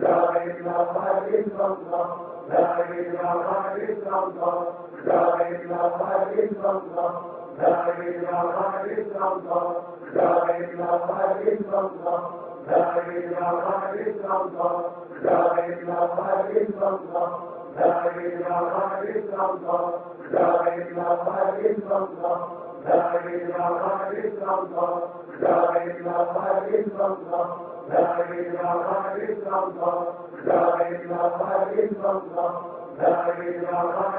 لا إله إلا الله لا إله إلا الله لا إله إلا الله لا إله إلا الله لا إله إلا الله لا إله إلا الله لا إله إلا الله لا إله إلا الله لا إله إلا الله لا إله إلا الله لا إله إلا الله لا إله إلا الله لا إله إلا الله لا إله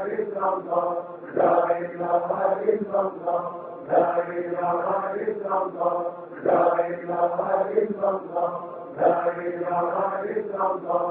إلا الله لا إله إلا الله لا إله إلا الله لا إله إلا الله لا إله إلا الله